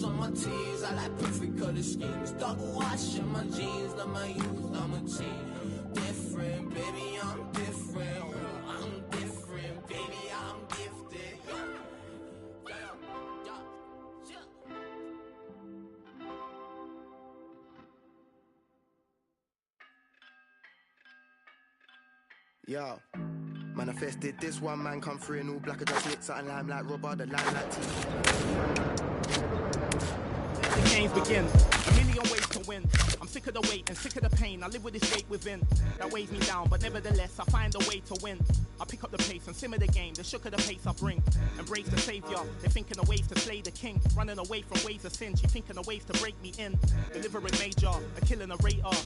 ice on my tees. I like perfect color schemes. Double wash in my jeans. Love my youth, I'm a teen. Different, baby, I'm different. I'm different, baby, I'm gifted. Yo, manifested this one man come through in all black. I just lit something lime like rubber, the lime like tea. The games begin, a million ways to win. I'm sick of the weight and sick of the pain. I live with this weight within that weighs me down, but nevertheless I find a way to win. I pick up the pace and simmer the game, the shook of the pace I bring. Embrace the savior, they're thinking of ways to slay the king. Running away from ways of sin, she thinking of ways to break me in. Delivering major, a killing a rater.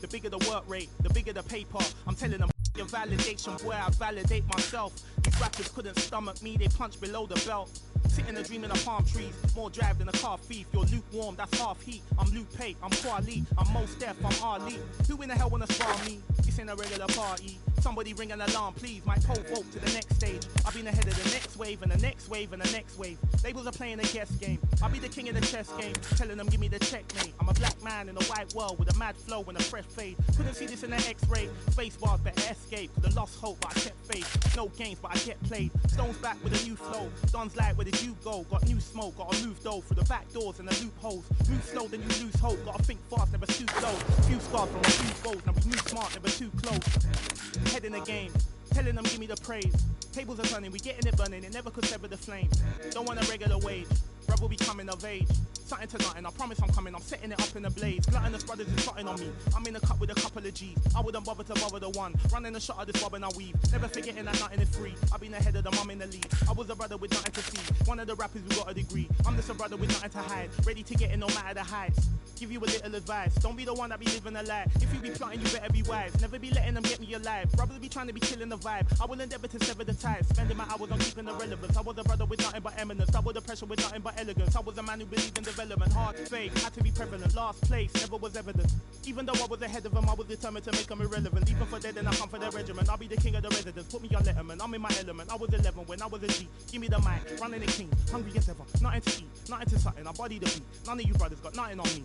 The bigger the work rate, the bigger the paper. I'm telling them your validation, boy, I validate myself. These rappers couldn't stomach me, they punch below the belt. Sitting and dreaming of palm trees, more drive than a car thief. You're lukewarm, that's half heat. I'm Luke Pate, I'm Kwali, I'm Mos Def, I'm Ali. Who in the hell wanna spar me? This ain't a regular party. Somebody ring an alarm, please. Might pole vote to the next stage. I've been ahead of the next wave and the next wave and the next wave. Labels are playing a guess game. I'll be the king of the chess game, telling them give me the checkmate. I'm a black man in a white world with a mad flow and a fresh fade. Couldn't see this in the X-ray. Space bars better escape. Could've lost hope, but I kept faith. No games, but I get played. Stones back with a new flow. Don's like, where did you go? Got new smoke, gotta move though through the back doors and the loopholes. Move slow, then you lose hope. Gotta think fast, never too slow. Few scars from a few foes. Now we move smart, never too close. Head in the game, telling them give me the praise. Tables are turning, we getting it burning, it never could sever the flame. Don't want a regular wage, brother will be coming of age. Something to nothing, I promise I'm coming, I'm setting it up in a blaze. Gluttonous brothers is plotting on me, I'm in a cup with a couple of G's. I wouldn't bother to bother the one, running a shot of this bob and I weave. Never forgetting that nothing is free, I've been ahead of the mum in the lead. I was a brother with nothing to see, one of the rappers who got a degree. I'm just a brother with nothing to hide, ready to get in no matter the heights. Give you a little advice, don't be the one that be living a lie. If you be plotting, you better be wise. Never be letting them get me alive. Brothers be trying to be killing the vibe. I will endeavor to sever the ties, spending my hours on keeping the relevance. I was a brother with nothing but eminence, double the pressure with nothing but elegance. I was a man who believed in development, hard to fake, had to be prevalent. Last place, never was evidence. Even though I was ahead of them, I was determined to make them irrelevant. Even for dead and I come for their regiment. I'll be the king of the residence, put me on letterman. I'm in my element, I was 11 when I was a G. Give me the mic, running the king, hungry as ever. Nothing to eat, nothing to something, I body the beat. None of you brothers got nothing on me.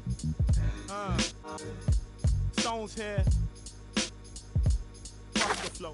Stones here, rock the flow.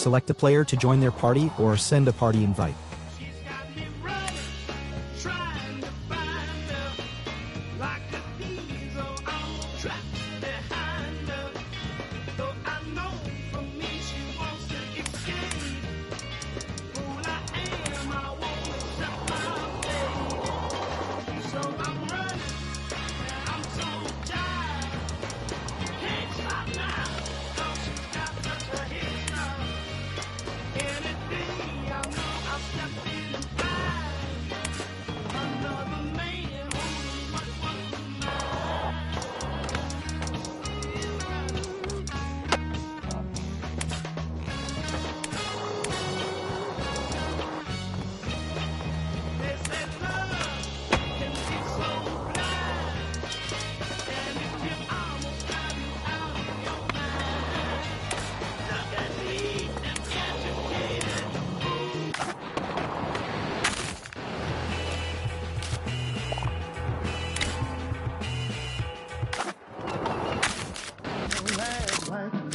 Select a player to join their party or send a party invite.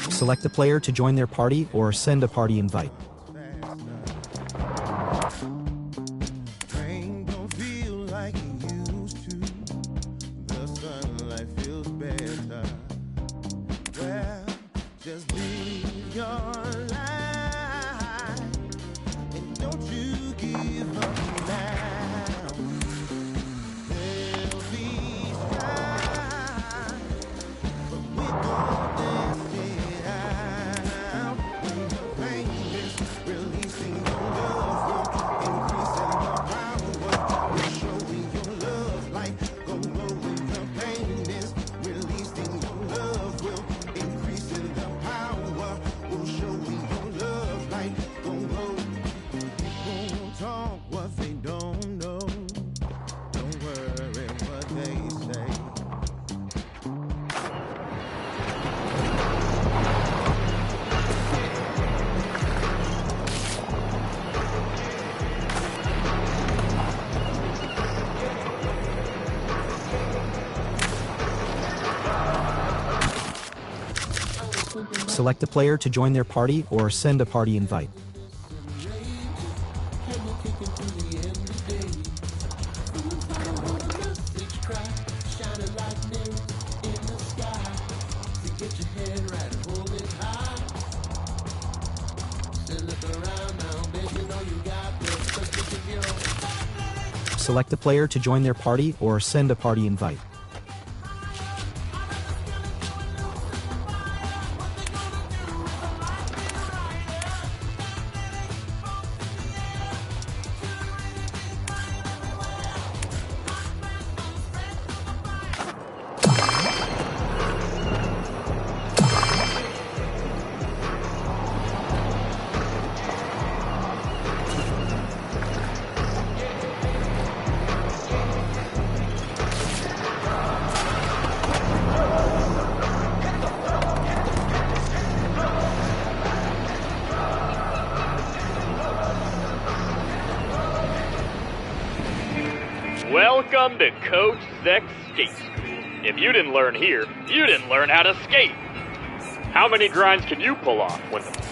Select a player to join their party or send a party invite. Ain't Select a player to join their party or send a party invite. Select a player to join their party or send a party invite. Welcome to Coach Zek's Skate School. If you didn't learn here, you didn't learn how to skate. How many grinds can you pull off when the...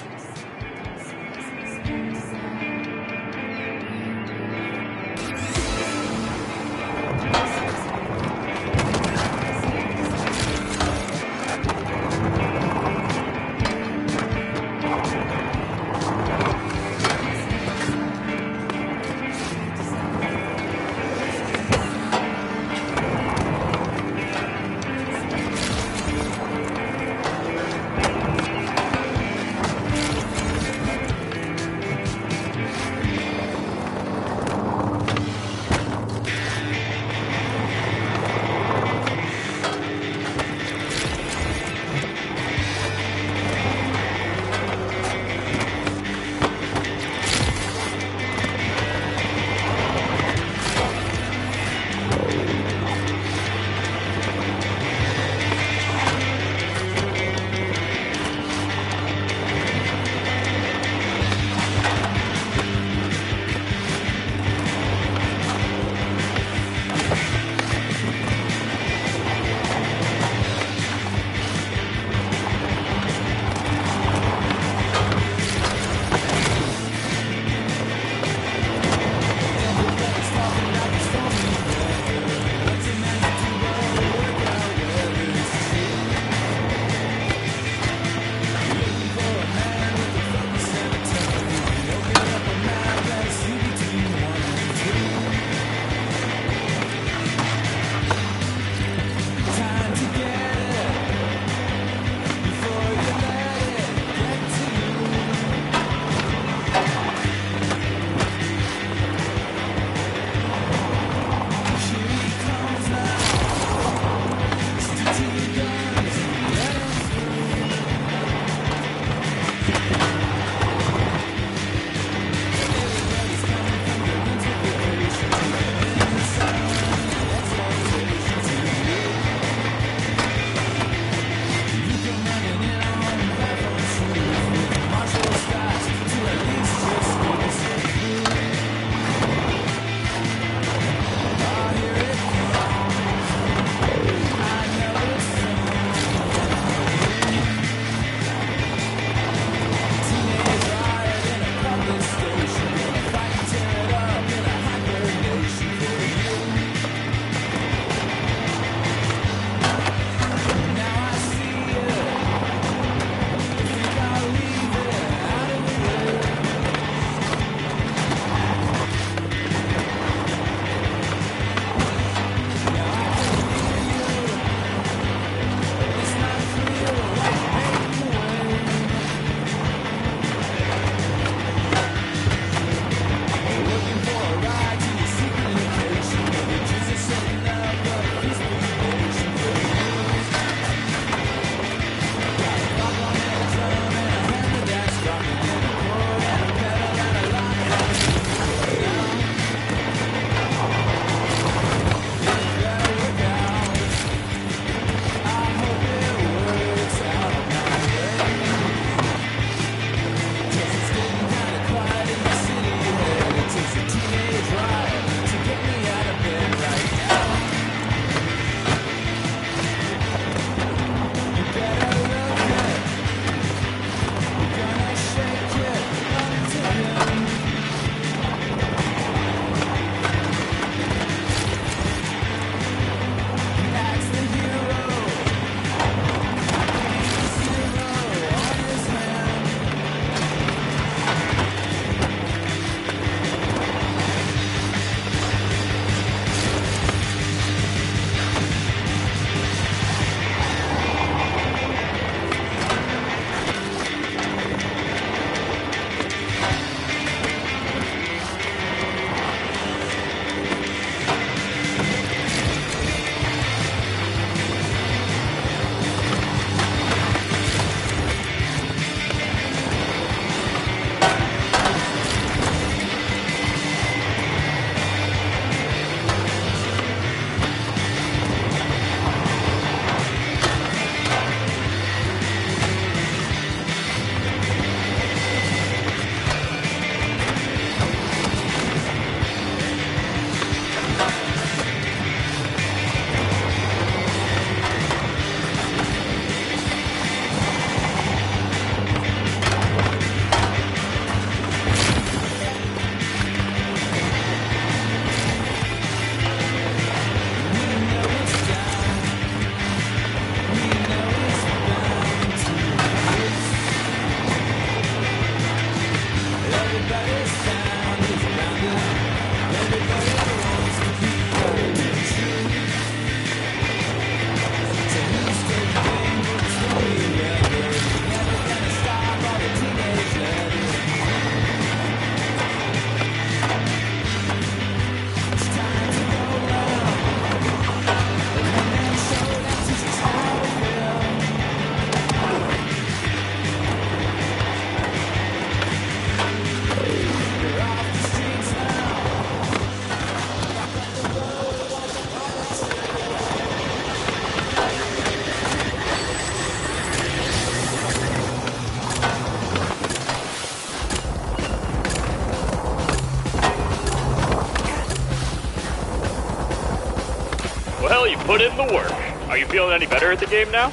Well, you put in the work. Are you feeling any better at the game now?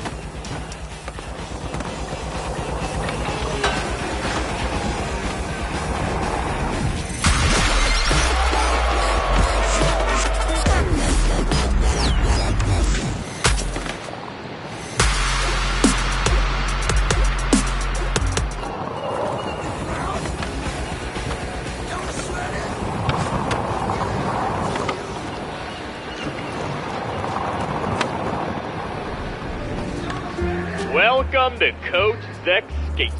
Welcome to Coach Zeck's Skate.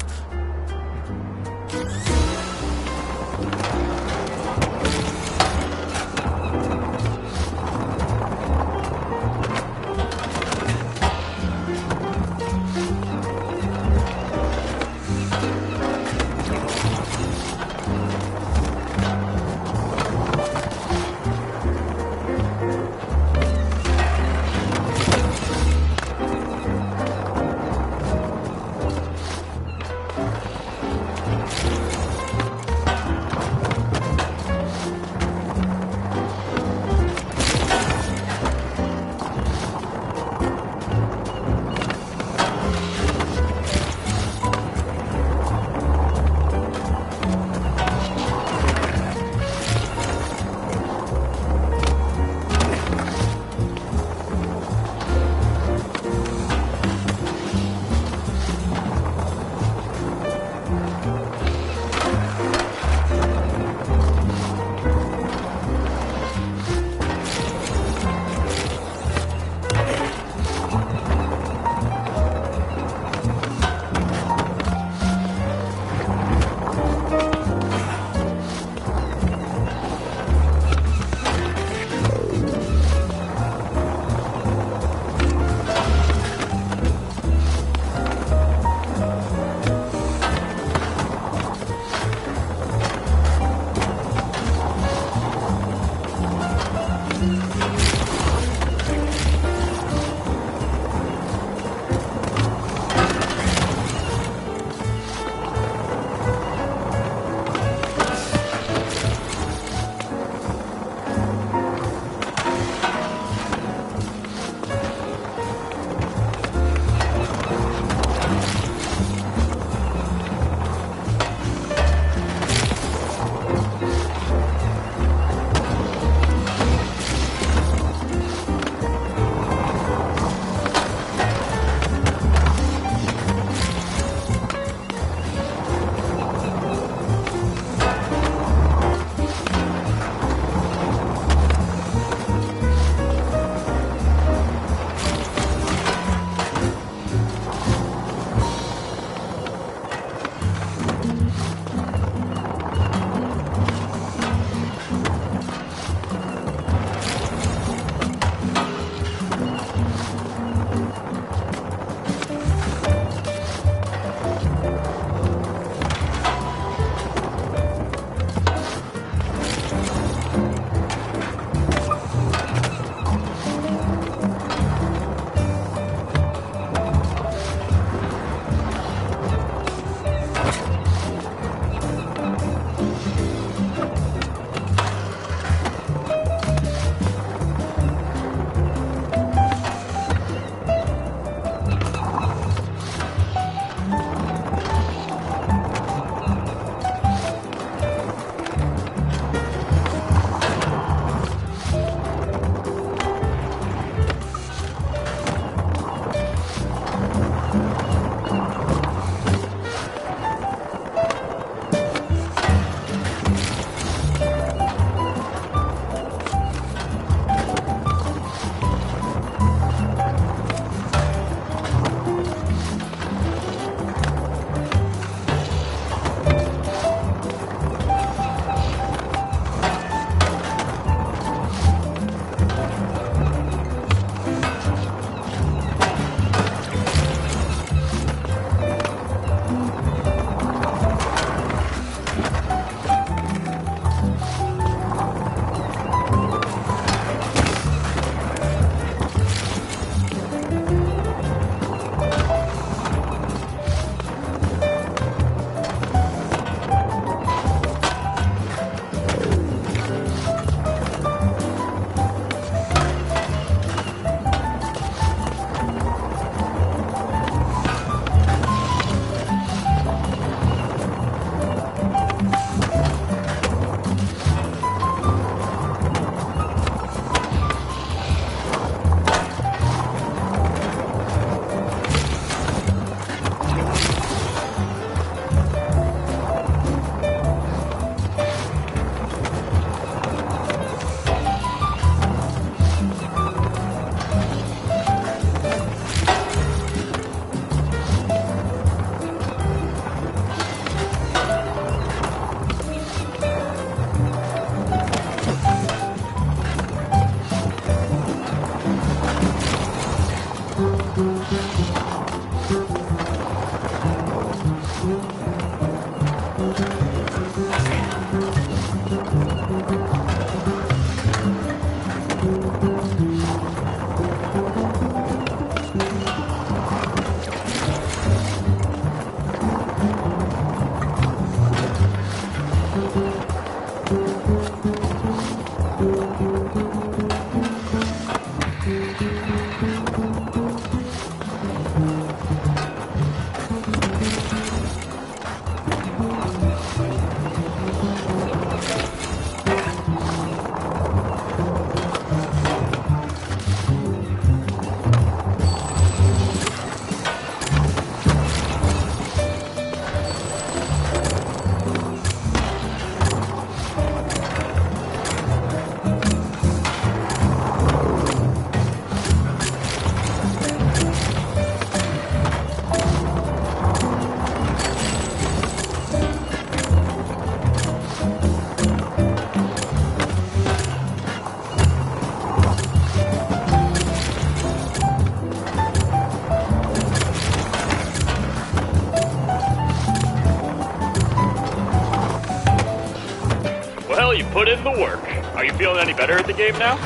any better at the game now?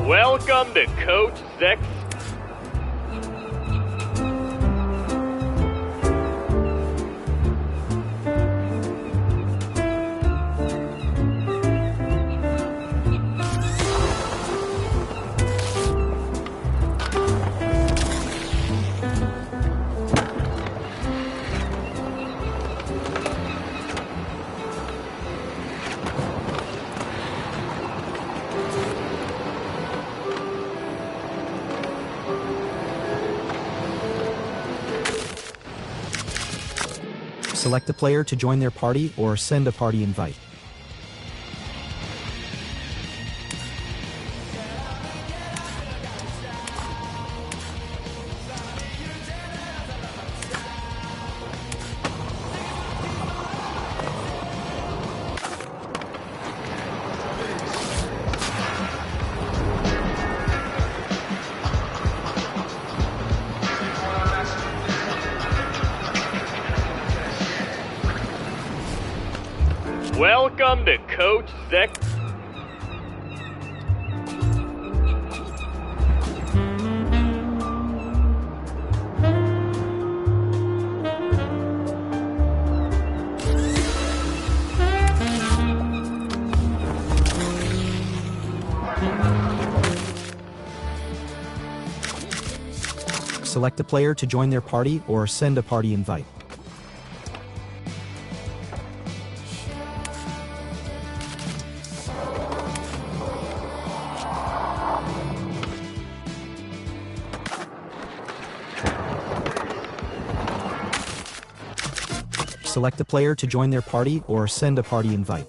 Welcome to Coach Zex. Select a player to join their party or send a party invite. Welcome to Coach Zex. Select a player to join their party or send a party invite. Select a player to join their party or send a party invite.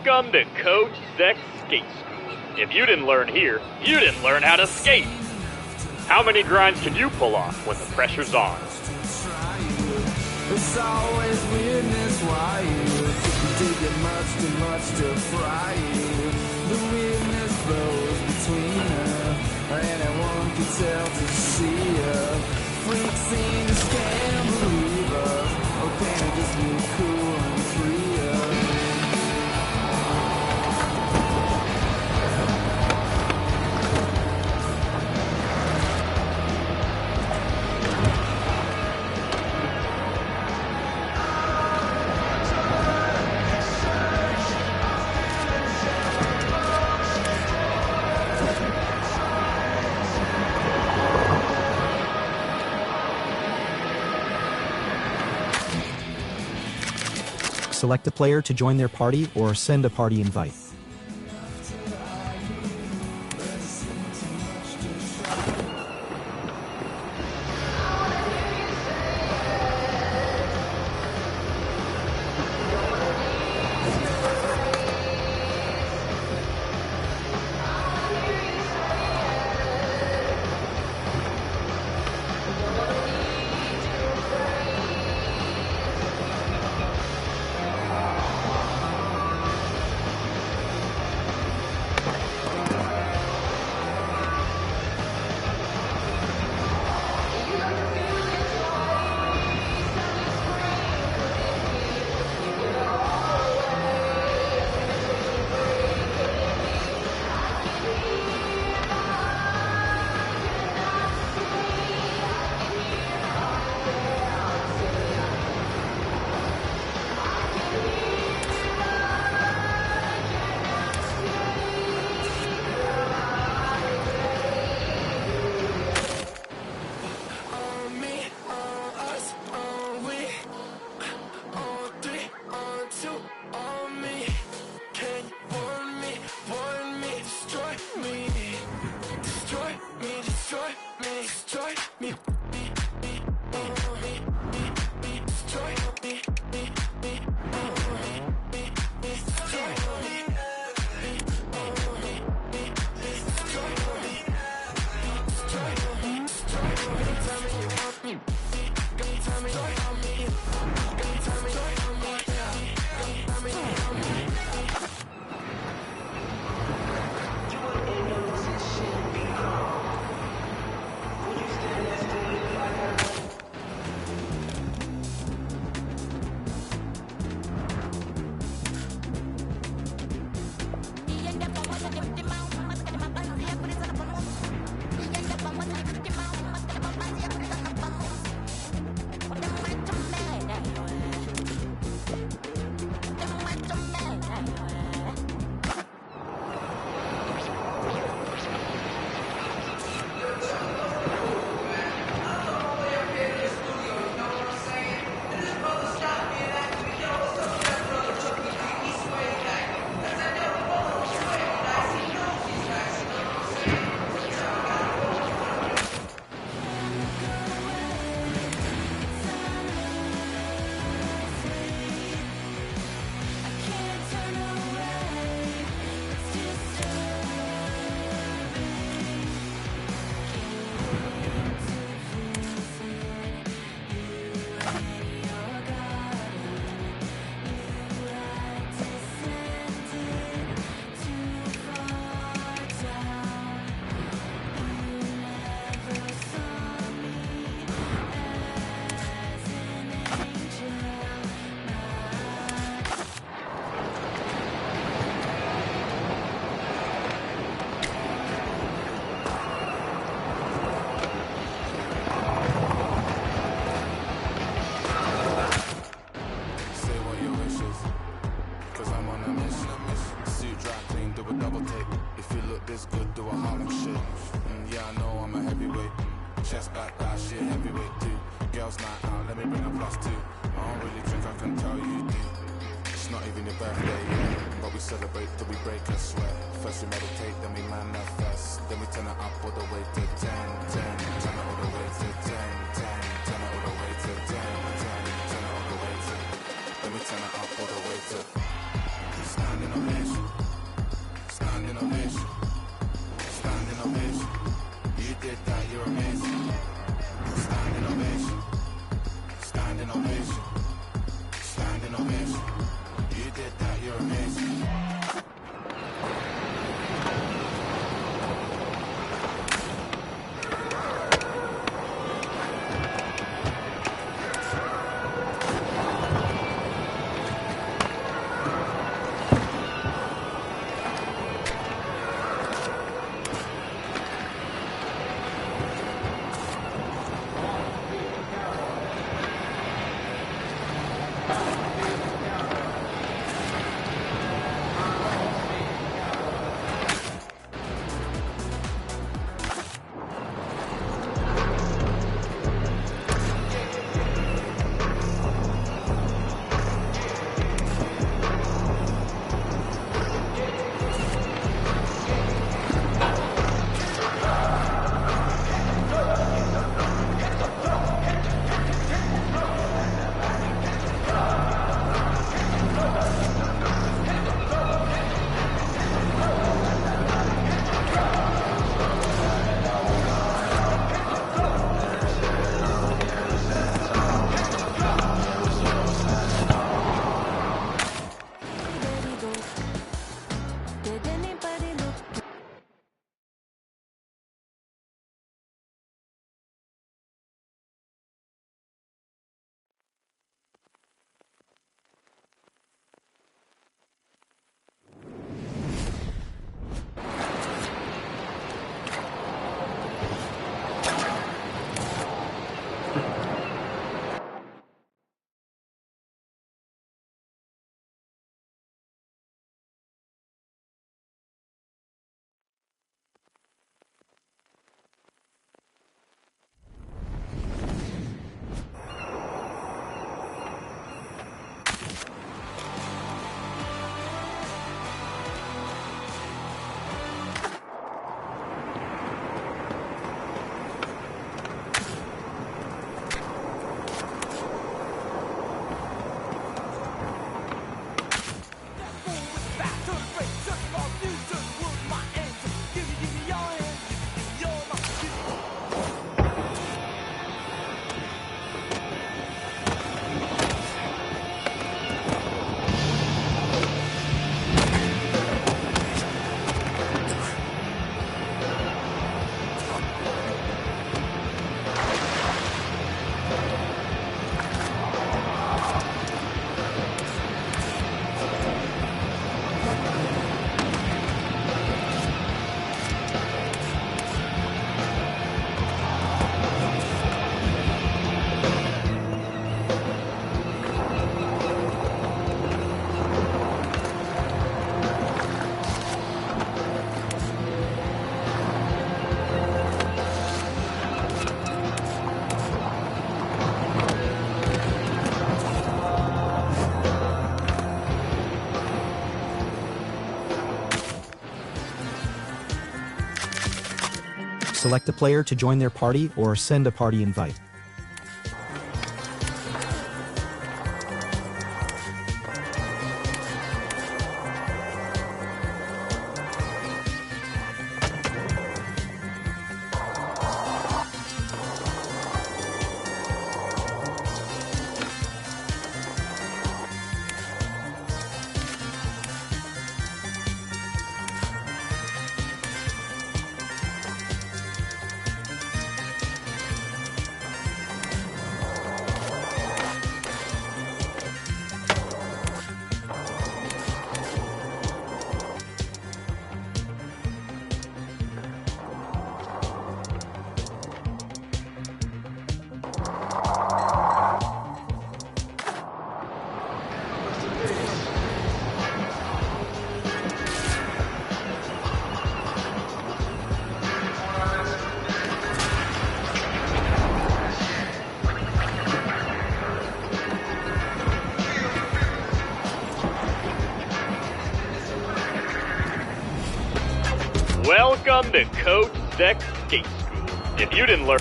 Welcome to Coach Zech's Skate School. If you didn't learn here, you didn't learn how to skate. How many grinds can you pull off when the pressure's on? It's always weirdness why you dig it much too much to fry you. The weirdness flows between us. Anyone can tell to see us. Freak scenes can't believe us. Or can it just be cool and free us? Select a player to join their party or send a party invite. Chest back, that shit heavyweight too. Girls night out, let me bring a +2. I don't really think I can tell you, it's not even your birthday yet, but we celebrate till we break a sweat. First we meditate, then we manifest, then we turn it up all the way to 10, 10, turn it all the way to 10, 10, turn it all the way to 10, 10, turn it all the way to, then we turn it up all the way to, standing on the Select a player to join their party or send a party invite. Welcome to Coach Zech's Skate School. If you didn't learn...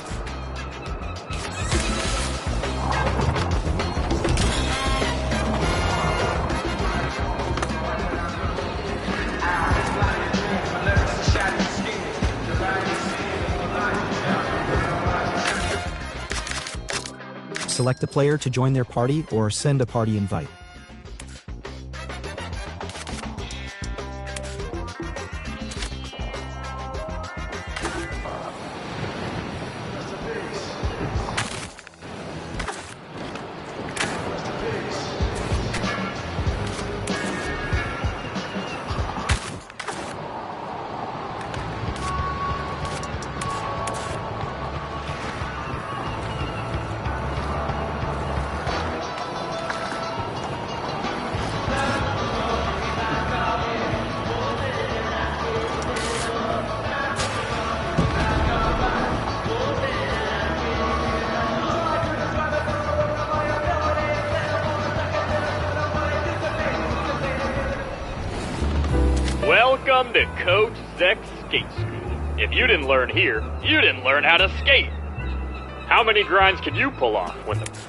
Select a player to join their party or send a party invite. Welcome to Coach Zech's Skate School. If you didn't learn here, you didn't learn how to skate. How many grinds can you pull off when the...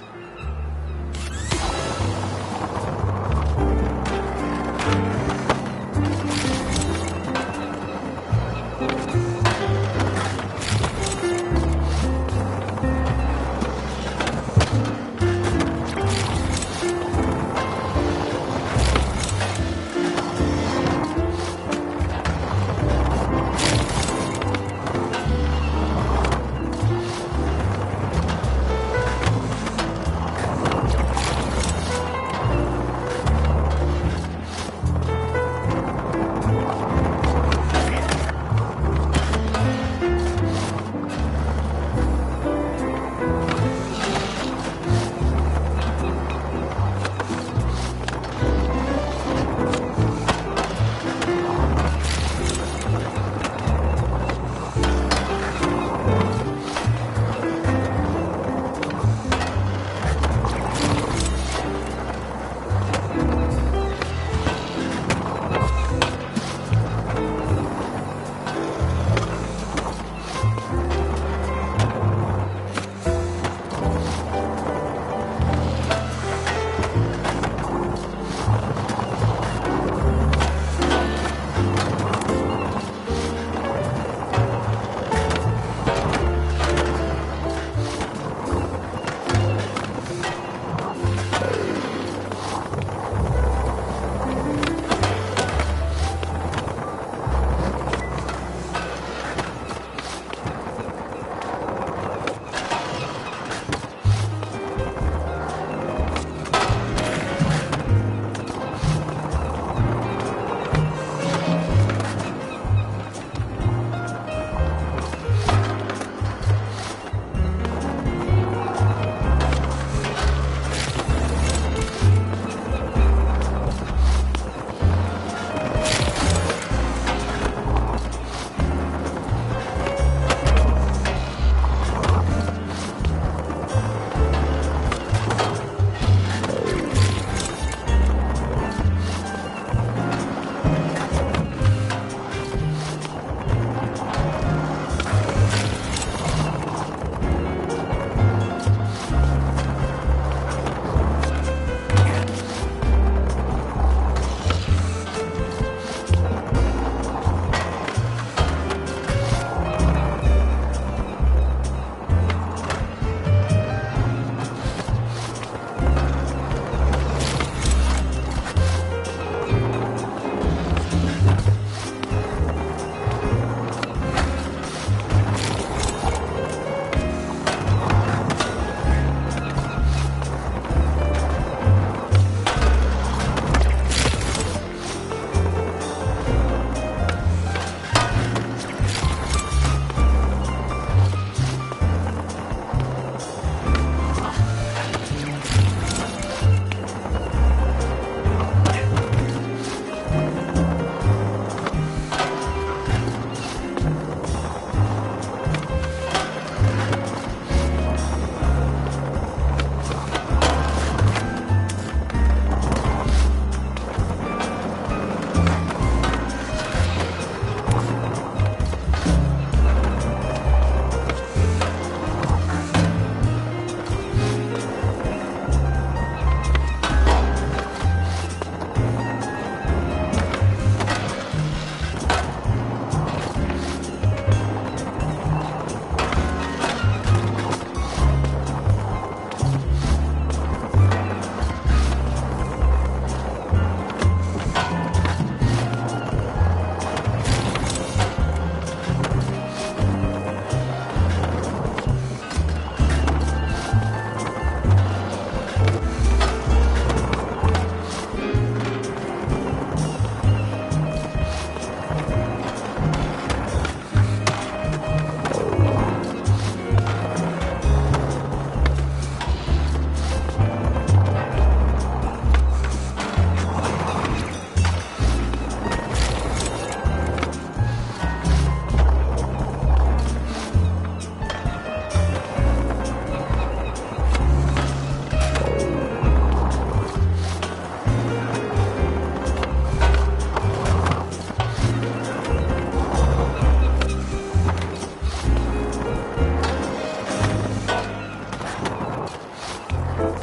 Well,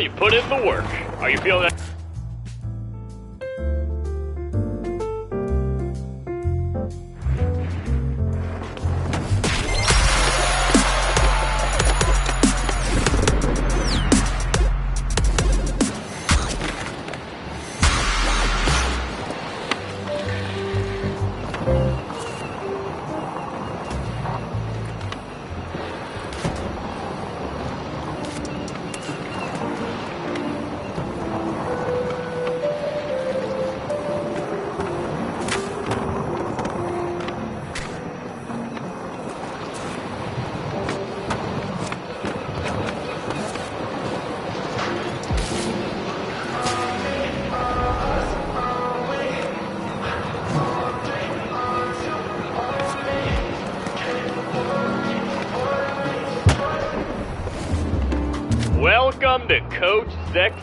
you put in the work. Are you feeling that? Welcome to Coach Zex.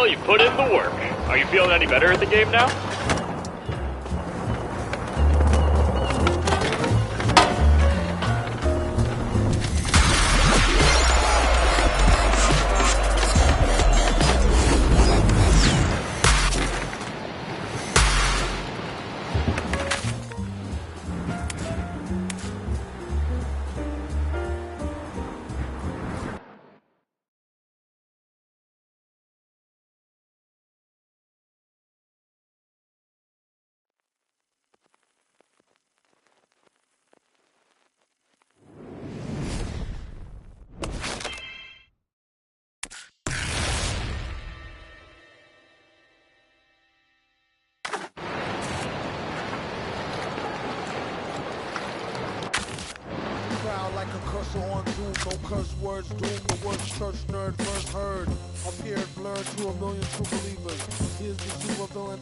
Well, you put in the work. Are you feeling any better at the game now? Like a cursor on Doom, no curse words, doom, the worst church nerd first heard. Appeared blurred to a million true believers. Here's the super villain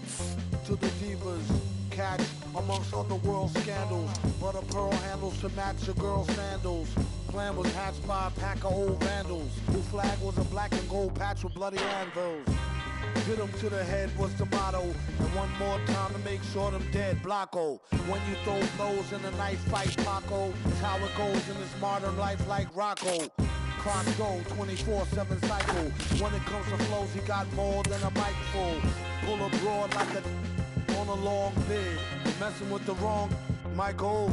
to the divas. Catch amongst underworld scandals, butter pearl handles to match your girl's sandals. Plan was hatched by a pack of old vandals, whose flag was a black and gold patch with bloody anvils. Hit 'em to the head was the motto, and one more time to make sure them dead. Blocko. When you throw blows in a knife fight, Paco. It's how it goes in this modern life like Rocco. Clock go, 24/7 cycle. When it comes to flows, he got more than a mic full. Pull a broad like a on a long bid. Messing with the wrong Michael.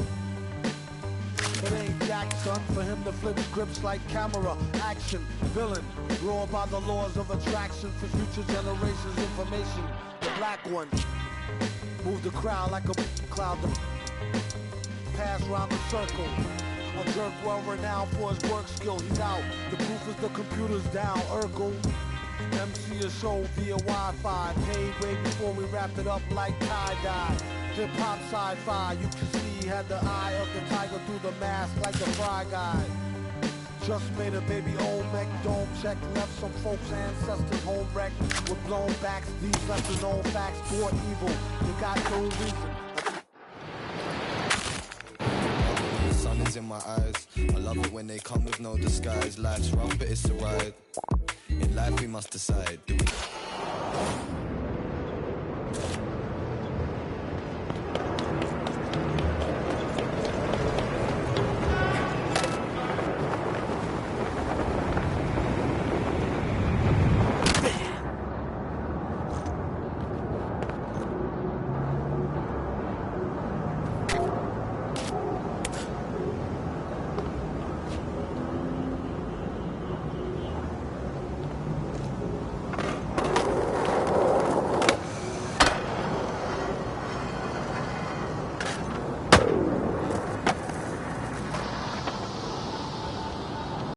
It ain't Jack, son, for him to flip scripts like camera, action, villain, raw by the laws of attraction for future generations' information. The black one, move the crowd like a cloud to pass round the circle. A jerk well renowned for his work skill, he's out. The proof is the computer's down, Urkel. MC a show via Wi-Fi, paid way before we wrapped it up like tie-dye. Hip-hop sci-fi, you can see he had the eye of the tiger through the mask like a fry guy. Just made a baby Olmec dome check, left some folks' ancestors home wrecked with blown backs. These lesser known facts brought evil, you got no reason. The sun is in my eyes, I love it when they come with no disguise. Life's rough but it's a ride, in life we must decide, do we